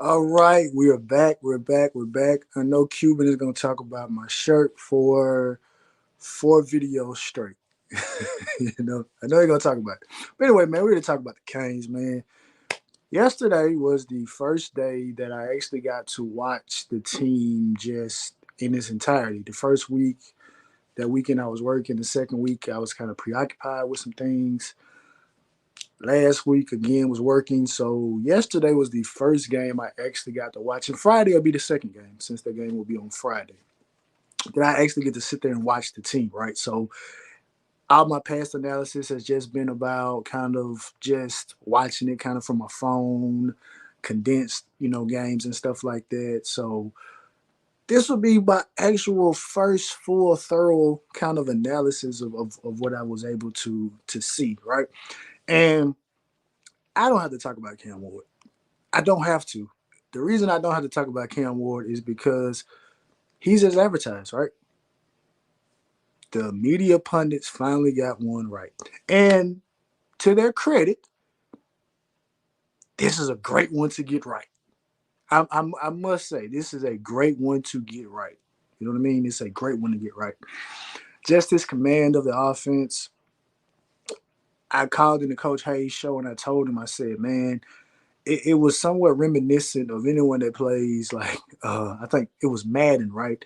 All right, we are back. We're back. We're back. I know Cuban is going to talk about my shirt for 4 videos straight. I know he's going to talk about it. But anyway, man, we're going to talk about the Canes, man. Yesterday was the first day that I actually got to watch the team just in its entirety. The first week, that weekend I was working. The second week, I was kind of preoccupied with some things. Last week again was working, so yesterday was the first game I actually got to watch, and Friday will be the second game since the game will be on Friday. That I actually get to sit there and watch the team, right? So all my past analysis has just been about kind of just watching it kind of from my phone, condensed, games and stuff like that. So this will be my actual first full thorough kind of analysis of what I was able to see, right? And I don't have to talk about Cam Ward. I don't have to. The reason I don't have to talk about Cam Ward is because he's as advertised, right? The media pundits finally got one right. And to their credit, this is a great one to get right. I must say, this is a great one to get right. You know what I mean? It's a great one to get right. Just his command of the offense. I called in the Coach Hayes show and I told him, I said, man, it was somewhat reminiscent of anyone that plays like I think it was Madden, right?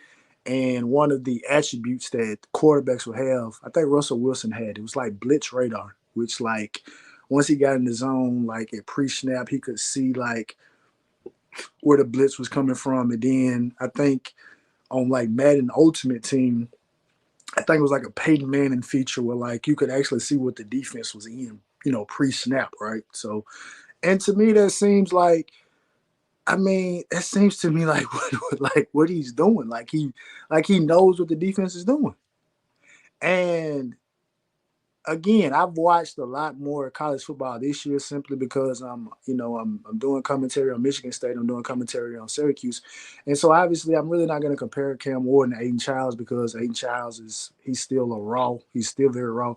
And one of the attributes that quarterbacks would have, I think Russell Wilson had, it was like blitz radar, which like once he got in the zone, like at pre-snap, he could see like where the blitz was coming from. And then I think on like Madden Ultimate Team, I think it was like a Peyton Manning feature where like you could actually see what the defense was in, pre-snap, right? So, and to me, that seems like I mean, that seems to me like what he's doing. Like he knows what the defense is doing. And again, I've watched a lot more college football this year simply because I'm doing commentary on Michigan State. I'm doing commentary on Syracuse, and so obviously I'm really not going to compare Cam Ward and Aiden Childs because Aiden Childs he's still a raw. He's still very raw.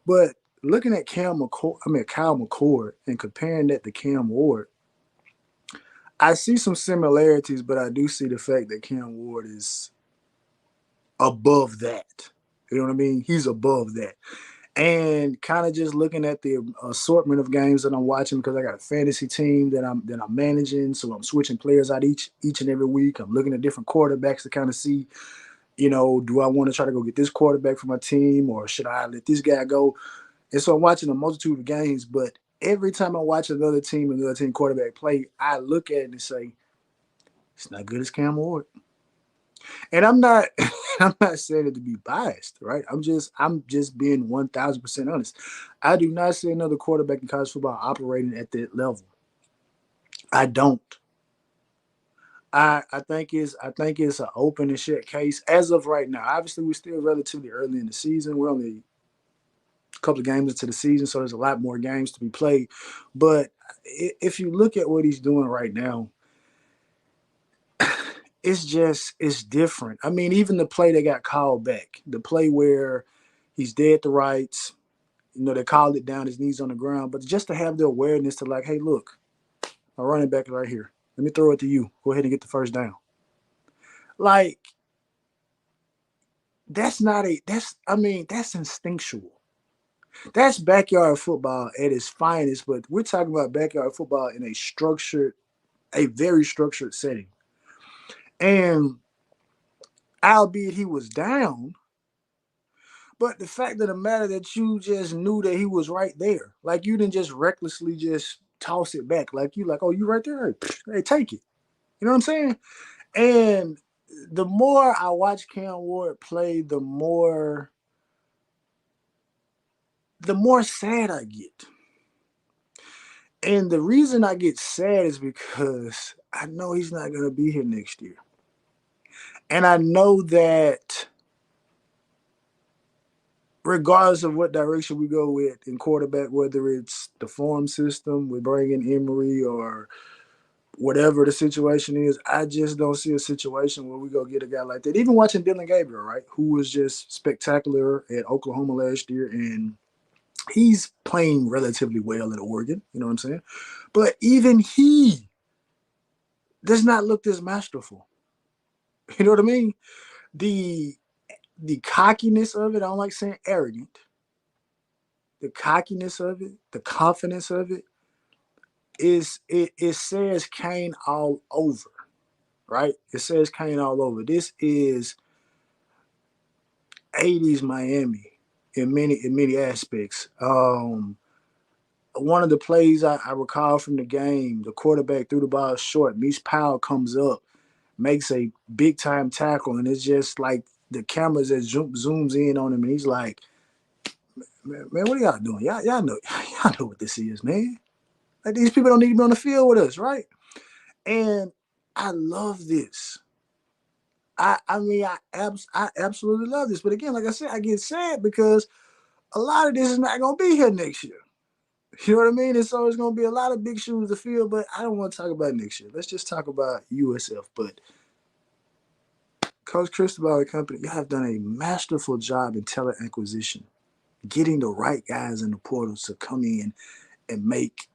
But looking at Kyle McCord, and comparing that to Cam Ward, I see some similarities, but I do see the fact that Cam Ward is above that. You know what I mean? He's above that. And kind of just looking at the assortment of games that I'm watching because I got a fantasy team that I'm managing, so I'm switching players out each and every week. I'm looking at different quarterbacks to kind of see, do I want to try to go get this quarterback for my team or should I let this guy go? And so I'm watching a multitude of games, but every time I watch another team quarterback play, I look at it and say, it's not good as Cam Ward. And I'm not I'm not saying it to be biased, right? I'm just being 1,000% honest. I do not see another quarterback in college football operating at that level. I don't. I think it's an open and shut case as of right now. Obviously, we're still relatively early in the season. We're only a couple of games into the season, so there's a lot more games to be played. But if you look at what he's doing right now, it's different. I mean, even the play that got called back, the play where he's dead to rights, they called it down, his knees on the ground, but just to have the awareness to like, hey, look, my running back right here. Let me throw it to you. Go ahead and get the first down. Like, that's instinctual. That's backyard football at its finest, but we're talking about backyard football in a very structured setting. And albeit he was down, but the fact of the matter that you just knew that he was right there, like you didn't just recklessly just toss it back, like you like, oh, you right there, hey, take it. You know what I'm saying? And the more I watch Cam Ward play, the more sad I get. And the reason I get sad is because I know he's not going to be here next year. And I know that regardless of what direction we go with in quarterback, whether it's the form system, we bring in Emery or whatever the situation is, I just don't see a situation where we go get a guy like that. Even watching Dylan Gabriel, right, who was just spectacular at Oklahoma last year, and he's playing relatively well at Oregon. You know what I'm saying? But even he does not look this masterful. You know what I mean? The the cockiness of it, I don't like saying arrogant. The cockiness of it, the confidence of it it says Kane all over, right? It says Kane all over. This is 80s Miami in many aspects. One of the plays I recall from the game, the quarterback threw the ball short. Meets Powell comes up, makes a big time tackle, and it's just like the cameras that zooms in on him, and he's like, "Man, what are y'all doing? Y'all know, y'all know what this is, man. Like these people don't need to be on the field with us, right?" And I love this. I mean, I absolutely love this. But again, like I said, I get sad because a lot of this is not going to be here next year. You know what I mean? And so it's going to be a lot of big shoes to fill, but I don't want to talk about next year. Let's just talk about USF. But Coach Cristobal and company, you have done a masterful job in talent acquisition, getting the right guys in the portals to come in and make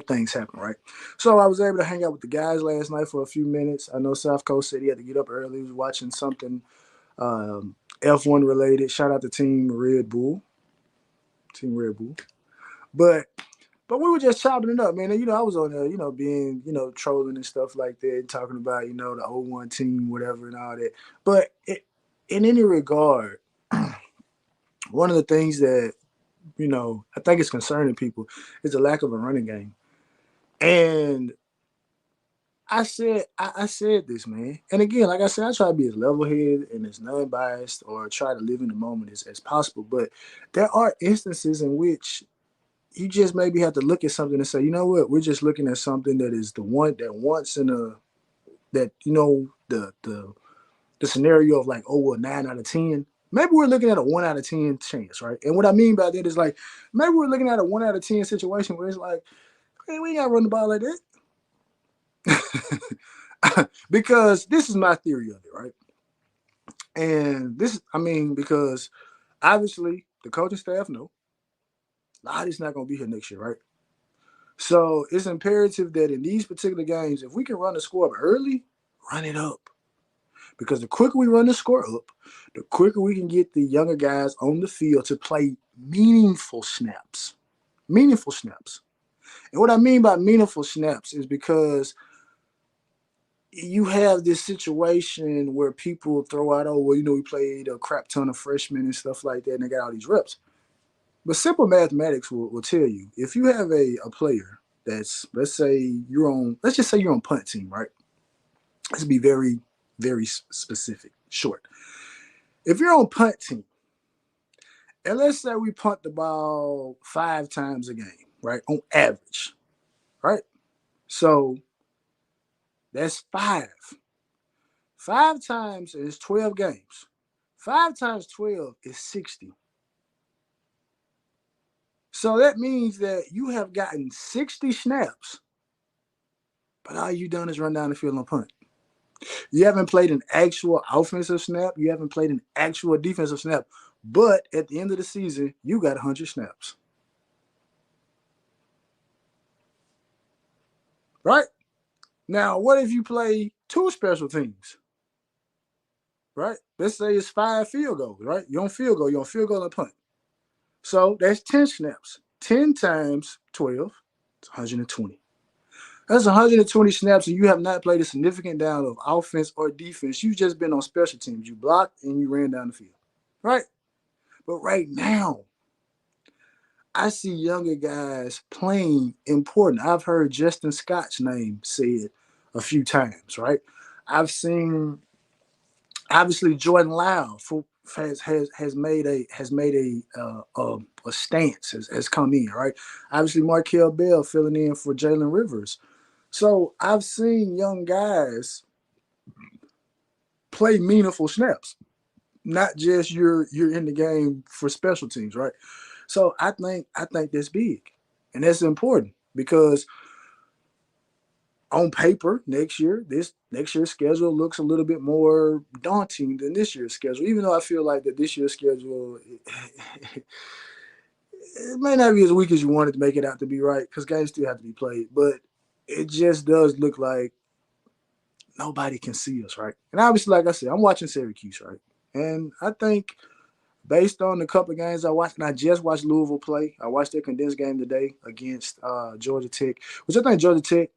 things happen, right? So I was able to hang out with the guys last night for a few minutes. I know South Coast said he had to get up early. He was watching something F1 related. Shout out to Team Red Bull. But we were just chopping it up, man. And, I was on there, being, trolling and stuff like that, talking about, the '01 team, whatever, and all that. But in any regard, one of the things that, I think is concerning people is the lack of a running game. And I said this, man. And again, like I said, I try to be as level headed and as non biased or try to live in the moment as possible. But there are instances in which you just maybe have to look at something and say, you know what, we're just looking at something that is the one that once in a that the scenario of like, oh, well, 9 out of 10. Maybe we're looking at a 1 out of 10 chance, right? And what I mean by that is like maybe we're looking at a 1 out of 10 situation where it's like, hey, we ain't gotta run the ball like that. Because this is my theory of it, right? And this, I mean, because obviously the coaching staff know Lottie's not going to be here next year, right? So it's imperative that in these particular games, if we can run the score up early, run it up. Because the quicker we run the score up, the quicker we can get the younger guys on the field to play meaningful snaps. Meaningful snaps. And what I mean by meaningful snaps is because you have this situation where people throw out, oh, well, we played a crap ton of freshmen and stuff like that, and they got all these reps. But simple mathematics will tell you if you have a player that's, let's just say you're on punt team, right? Let's be very, very specific, short. If you're on punt team, and let's say we punt the ball 5 times a game, right? On average, right? So that's five. 5 times is 12 games. 5 times 12 is 60. So that means that you have gotten 60 snaps, but all you done is run down the field and punt. You haven't played an actual offensive snap. You haven't played an actual defensive snap. But at the end of the season, you got 100 snaps. Right? Now, what if you play 2 special teams? Right? Let's say it's 5 field goals, right? You're on field goal and punt. So that's 10 snaps. 10 times 12 is 120. That's 120 snaps, and you have not played a significant down of offense or defense. You've just been on special teams. You blocked and you ran down the field. Right? But right now, I see younger guys playing important. I've heard Justin Scott's name said a few times, right? I've seen obviously Jordan Lau has made a stance has come in, right? Obviously Markel Bell filling in for Jalen Rivers. So I've seen young guys play meaningful snaps, not just you're in the game for special teams, right? So I think that's big, and that's important because on paper this next year's schedule looks a little bit more daunting than this year's schedule. Even though I feel like that this year's schedule it may not be as weak as you wanted to make it out to be, right? Because games still have to be played, but it just does look like nobody can see us, right? And obviously, like I said, I'm watching Syracuse, right? And I think based on the couple of games I watched, and I just watched Louisville play. I watched their condensed game today against Georgia Tech, which I think Georgia Tech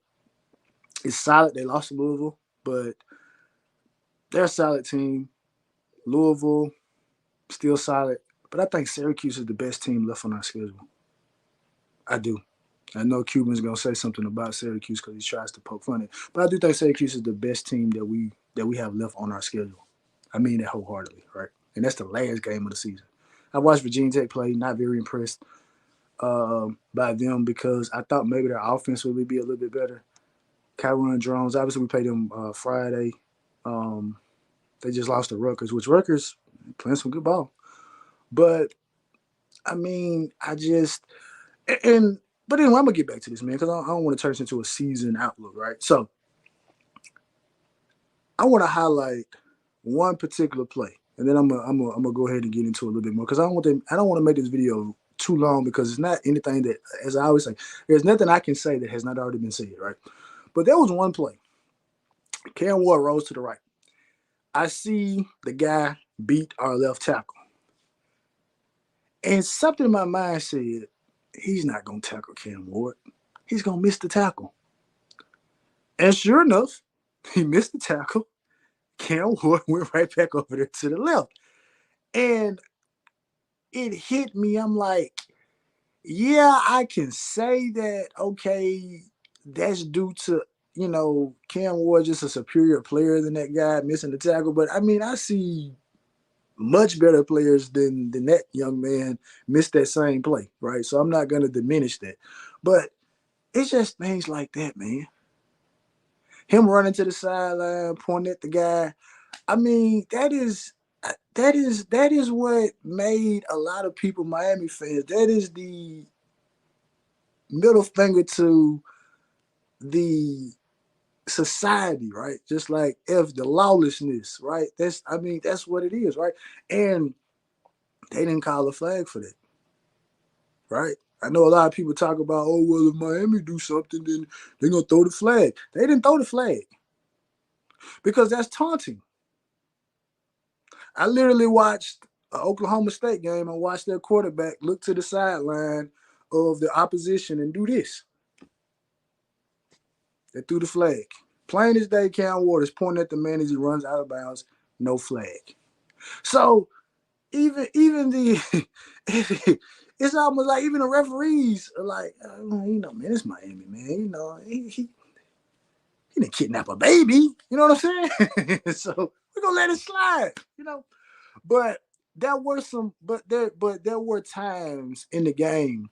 is solid. They lost to Louisville, but they're a solid team. Louisville still solid, but I think Syracuse is the best team left on our schedule. I do. I know Cuban's gonna say something about Syracuse because he tries to poke fun at, but I do think Syracuse is the best team that we have left on our schedule. I mean that wholeheartedly, right? And that's the last game of the season. I watched Virginia Tech play. Not very impressed by them because I thought maybe their offense would be a little bit better. Kyron Drones. Obviously, we played them Friday. Um, they just lost to Rutgers, which Rutgers playing some good ball. But I mean, I just and but anyway, I'm gonna get back to this, man, because I don't want to turn this into a season outlook, right? So I want to highlight one particular play, and then I'm gonna go ahead and get into it a little bit more because I don't want to make this video too long because it's not anything that, as I always say, there's nothing I can say that has not already been said, right? But there was one play. Cam Ward rose to the right. I see the guy beat our left tackle, and something in my mind said he's not gonna tackle Cam Ward. He's gonna miss the tackle, and sure enough, he missed the tackle. Cam Ward went right back over there to the left. And it hit me. I'm like, yeah, I can say that, okay, that's due to, Cam Ward just a superior player than that guy missing the tackle. But I mean, I see much better players than that young man missed that same play, right? So I'm not gonna diminish that. But it's just things like that, man. Him running to the sideline, pointing at the guy. I mean, that is what made a lot of people Miami fans. That is the middle finger to the society, right? Just like if the lawlessness, right? That's what it is, right? And they didn't call a flag for that, right? I know a lot of people talk about, oh well, if Miami do something, then they're gonna throw the flag. They didn't throw the flag because that's taunting. I literally watched an Oklahoma State game. I watched their quarterback look to the sideline of the opposition and do this. They threw the flag. Plain as day, Cam Ward is pointing at the man as he runs out of bounds. No flag. So even the it's almost like even the referees are like, man, it's Miami, man. He didn't kidnap a baby. You know what I'm saying? So we're gonna let it slide. But there were times in the game,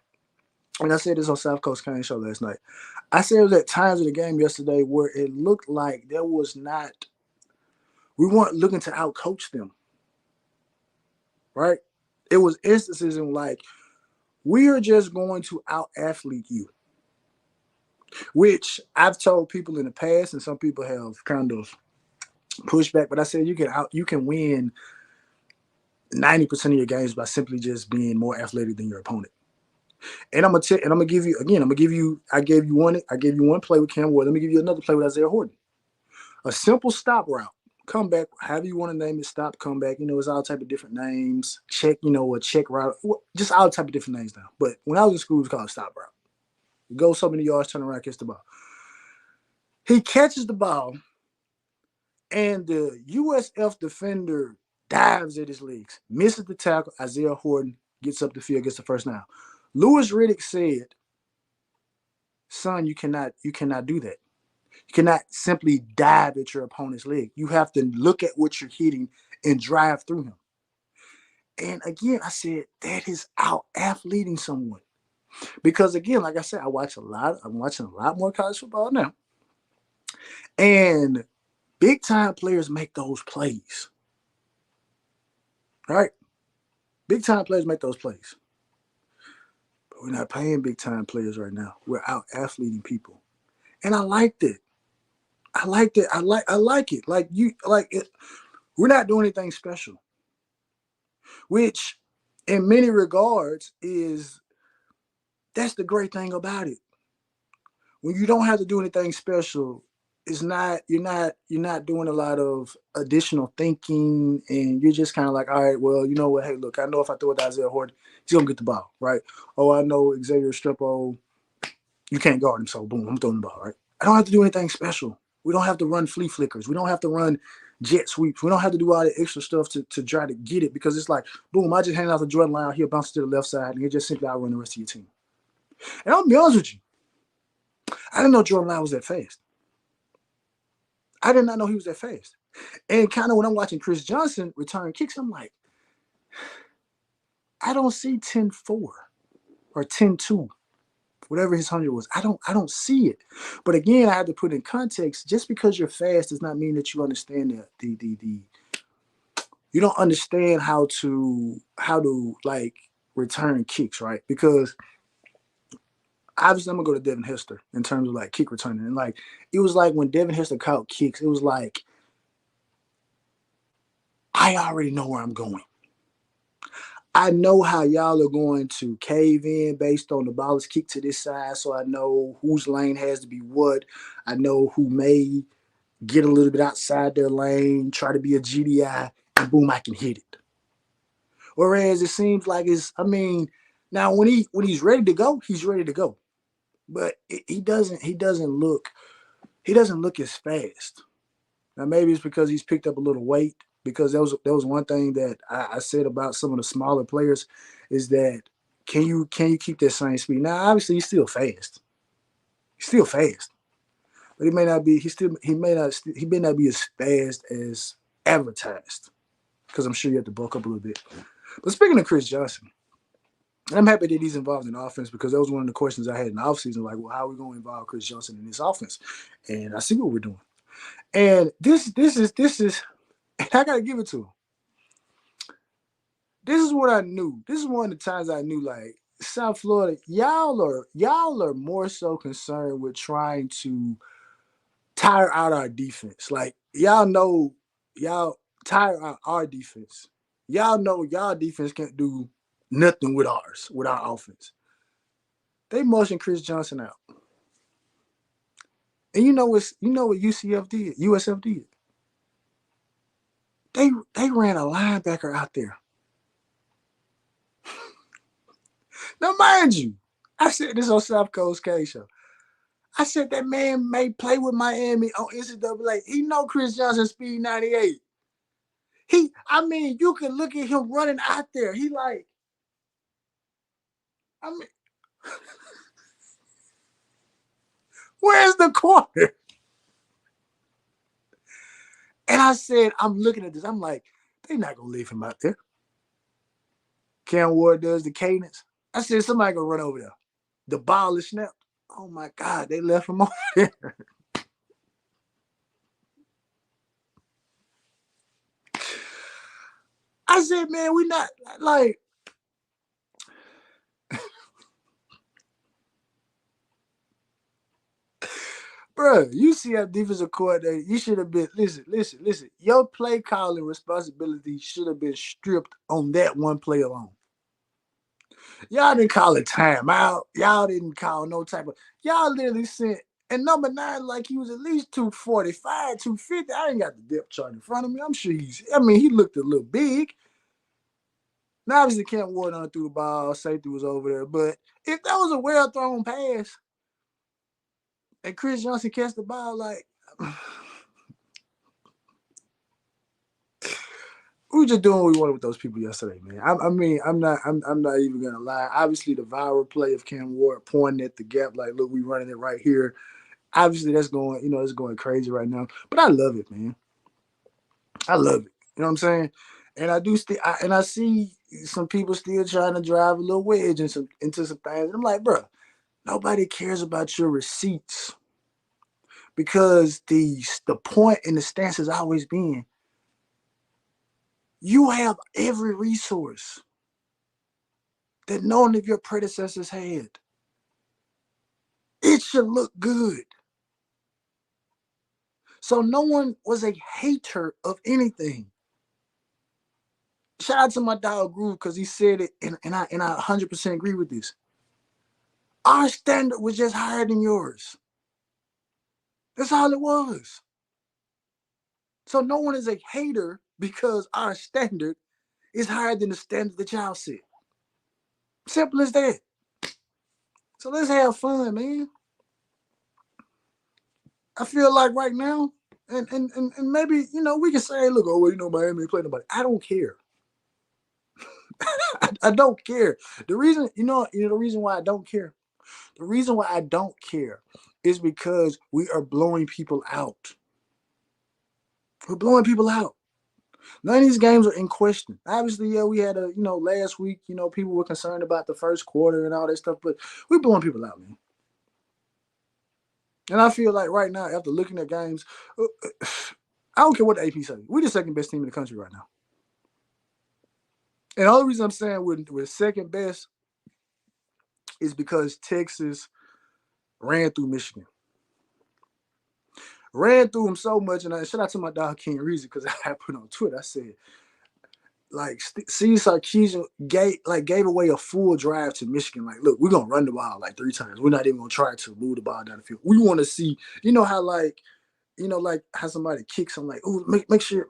and I said this on South Coast County Show last night. I said it was at times in the game yesterday where it looked like there was not, we weren't looking to outcoach them, right? It was instances in like, we are just going to out athlete you, which I've told people in the past, and some people have kind of pushed back. But I said you can win 90% of your games by simply just being more athletic than your opponent. And I'm gonna give you again. I gave you one play with Cam Ward. Let me give you another play with Isaiah Horton. A simple stop route, comeback, however you want to name it, stop, comeback. It's all type of different names. Check, a check route, just all type of different names now. But when I was in school, it was called stop route. You go so many yards, turn around, catch the ball. He catches the ball, and the USF defender dives at his legs, misses the tackle. Isaiah Horton gets up the field, gets the first down. Louis Riddick said, "Son, you cannot do that. You cannot simply dive at your opponent's leg. You have to look at what you're hitting and drive through him." And again, I said that is out athleting someone. Because again, like I said, I'm watching a lot more college football now. And big time players make those plays. Right? Big time players make those plays. But we're not paying big time players right now. We're out athleting people. And I liked it. I liked it. I like it. Like you like it. We're not doing anything special. Which in many regards is that's the great thing about it. When you don't have to do anything special, it's not you're not doing a lot of additional thinking, and you're just kind of like, all right, well, you know what? Hey, look, I know if I throw it to Isaiah Horton, he's gonna get the ball, right? Oh, I know Xavier Streppo, you can't guard him, so boom, I'm throwing the ball, right? I don't have to do anything special. We don't have to run flea flickers. We don't have to run jet sweeps. We don't have to do all the extra stuff to try to get it, because it's like, boom, I just hand out the Jordan line, he'll bounce to the left side, and he'll just simply outrun the rest of your team. And I'll be honest with you, I didn't know Jordan Line was that fast. I did not know he was that fast. And kind of when I'm watching Chris Johnson return kicks, I'm like, I don't see 10-4 or 10-2, whatever his 100 was. I don't see it. But again, I have to put in context. Just because you're fast does not mean that you understand the you don't understand how to like return kicks, right? Because obviously I'm gonna go to Devin Hester in terms of like kick returning. And like it was like when Devin Hester caught kicks, it was like I already know where I'm going. I know how y'all are going to cave in based on the ball is kicked to this side, so I know whose lane has to be what. I know who may get a little bit outside their lane, try to be a GDI, and boom, I can hit it. Whereas it seems like I mean, now when he's ready to go, he's ready to go. But he doesn't look as fast. Now maybe it's because he's picked up a little weight. Because that was one thing that I said about some of the smaller players, is that can you keep that same speed? Now obviously he's still fast. He's still fast, but he may not be. He may not be as fast as advertised. Because I'm sure you have to bulk up a little bit. But speaking of Chris Johnson, I'm happy that he's involved in offense, because that was one of the questions I had in the offseason. Like, well, how are we going to involve Chris Johnson in this offense? And I see what we're doing. And this is, and I gotta give it to him. This is what I knew. This is one of the times I knew, like, South Florida, y'all are more so concerned with trying to tire out our defense. Like, y'all know, y'all tire out our defense. Y'all know y'all defense can't do nothing with ours, with our offense. They motioned Chris Johnson out. And you know what UCF did, USF did. They ran a linebacker out there. Now, mind you, I said this on South Coast K Show. I said that man may play with Miami on NCAA. He know Chris Johnson speed 98. I mean, you can look at him running out there. He like, I mean, where's the corner? And I said, I'm looking at this. I'm like, they not gonna leave him out there. Cam Ward does the cadence. I said, somebody gonna run over there. The ball is snapped. Oh my God, they left him over there. I said, man, we not like, bro, UCF defensive coordinator, you should have been, listen. Your play calling responsibility should have been stripped on that one play alone. Y'all didn't call a timeout. Y'all didn't call no type of, y'all literally sent, and number nine, like he was at least 245, 250. I ain't got the depth chart in front of me. I'm sure he looked a little big. Now, obviously, Kent Ward on threw the ball, safety was over there. But if that was a well thrown pass and Chris Johnson catch the ball, like, we were just doing what we wanted with those people yesterday, man. I mean, I'm not even gonna lie. Obviously, the viral play of Cam Ward pointing at the gap, like, look, we running it right here. Obviously, that's going, it's going crazy right now. But I love it, man. I love it. You know what I'm saying? And I do still, and I see some people still trying to drive a little wedge into some things. And I'm like, bro, nobody cares about your receipts, because the point and the stance has always been, you have every resource that none of your predecessors had. It should look good. So no one was a hater of anything. Shout out to my dog Groove, because he said it, and I 100% agree with this. Our standard was just higher than yours. That's all it was. So no one is a hater because our standard is higher than the standard that y'all set. Simple as that. So let's have fun, man. I feel like right now, and maybe, we can say, look, oh, well, Miami ain't playing nobody. I don't care. I don't care. The reason, the reason why I don't care. The reason why I don't care is because we are blowing people out. We're blowing people out. None of these games are in question. Obviously, yeah, we had last week, people were concerned about the first quarter and all that stuff, but we're blowing people out, man. And I feel like right now, after looking at games, I don't care what the AP say. We're the second best team in the country right now. And the only reason I'm saying we're second best is because Texas ran through Michigan. Ran through them so much, and shout out to my dog King Reezy, because I put on Twitter, I said, like, Steve Sarkisian gave away a full drive to Michigan. Like, look, we're gonna run the ball like 3 times. We're not even gonna try to move the ball down the field. We want to see, how like how somebody kicks them, like, oh, make sure,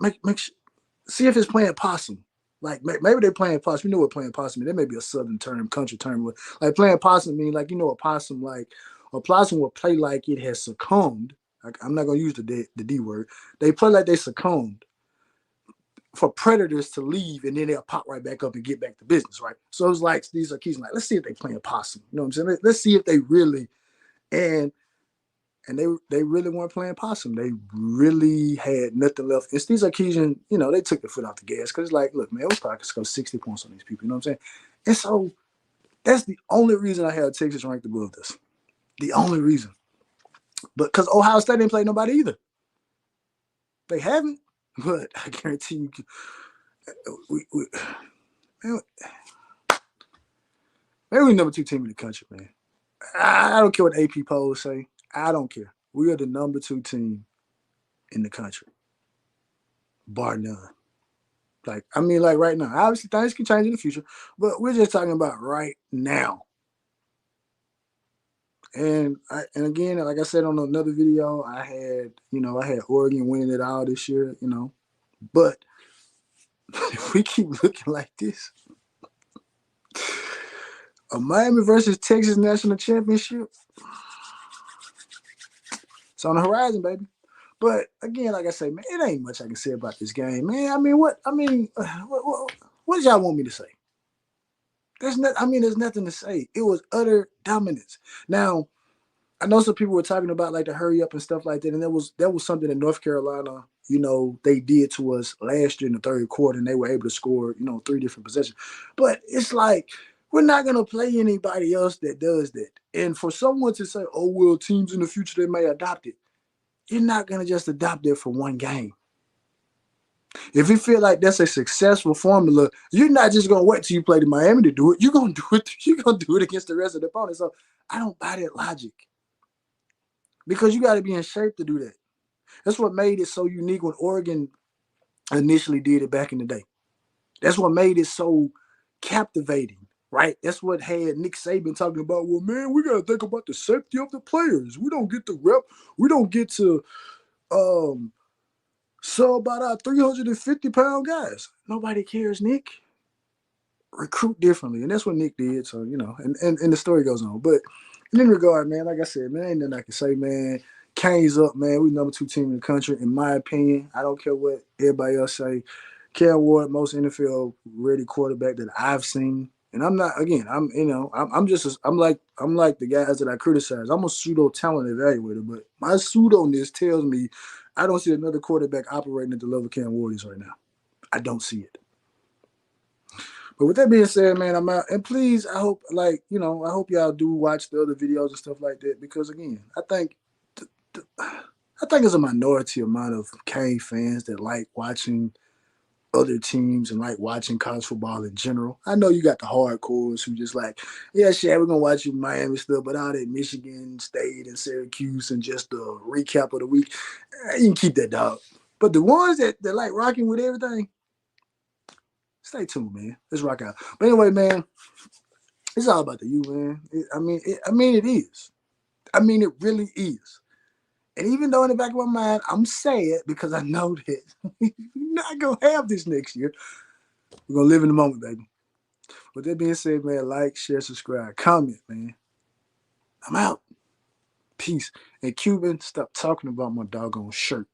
see if it's playing possum. Like, maybe they're playing possum. You know what playing possum means? That may be a southern term, country term. Like, playing possum means, like, a possum will play like it has succumbed. Like, I'm not gonna use the D word. They play like they succumbed for predators to leave, and then they'll pop right back up and get back to business, right? So it's like these are keys. Like, let's see if they playing possum. You know what I'm saying? Let's see if they really and they really weren't playing possum. They really had nothing left. And Steve Sarkisian, they took the foot off the gas, because it's like, look, man, we probably could score 60 points on these people. You know what I'm saying? And so that's the only reason I have Texas ranked above this. The only reason. But because Ohio State didn't play nobody either. They haven't. But I guarantee you, man, we're number 2 team in the country, man. I don't care what AP polls say. I don't care. We are the number 2 team in the country, bar none. Like, like right now. Obviously, things can change in the future, but we're just talking about right now. And again, like I said on another video, I had Oregon winning it all this year, But if we keep looking like this, a Miami versus Texas national championship, it's on the horizon, baby. But again, like I say, man, it ain't much I can say about this game, man. What did y'all want me to say? There's nothing to say. It was utter dominance. Now, I know some people were talking about like the hurry up and stuff like that, and that was something that North Carolina, they did to us last year in the third quarter, and they were able to score, 3 different possessions. But it's like, we're not gonna play anybody else that does that. And for someone to say, oh well, teams in the future they may adopt it, you're not gonna just adopt it for one game. If you feel like that's a successful formula, you're not just gonna wait till you play the Miami to do it. You're gonna do it. You're gonna do it against the rest of the opponents. So I don't buy that logic, because you got to be in shape to do that. That's what made it so unique when Oregon initially did it back in the day. That's what made it so captivating, right? That's what had Nick Saban talking about, well, man, we got to think about the safety of the players. We don't get to rep. We don't get to sub out our 350-pound guys. Nobody cares, Nick. Recruit differently. And that's what Nick did. So, and the story goes on. But in any regard, man, like I said, man, ain't nothing I can say, man. Cane's up, man. We number 2 team in the country, in my opinion. I don't care what everybody else say. Cam Ward, most NFL ready quarterback that I've seen. And I'm not, again, I'm like the guys that I criticize. I'm a pseudo talent evaluator, but my pseudo-ness tells me I don't see another quarterback operating at the level Cam Ward is right now. I don't see it. But with that being said, man, I'm out. And please, I hope, I hope y'all do watch the other videos and stuff like that, because again, I think there's a minority amount of Cane fans that like watching other teams and like watching college football in general. I know you got the hardcores who just like, yeah, shit, we're gonna watch you Miami stuff, but all that Michigan State and Syracuse and just the recap of the week, you can keep that, dog. But the ones that like rocking with everything, stay tuned, man. Let's rock out. But anyway, man, it's all about the you, man. It is. It really is. And even though in the back of my mind, I'm sad because I know that you're not going to have this next year. We're going to live in the moment, baby. With that being said, man, like, share, subscribe, comment, man. I'm out. Peace. And Cuban, stop talking about my doggone shirt.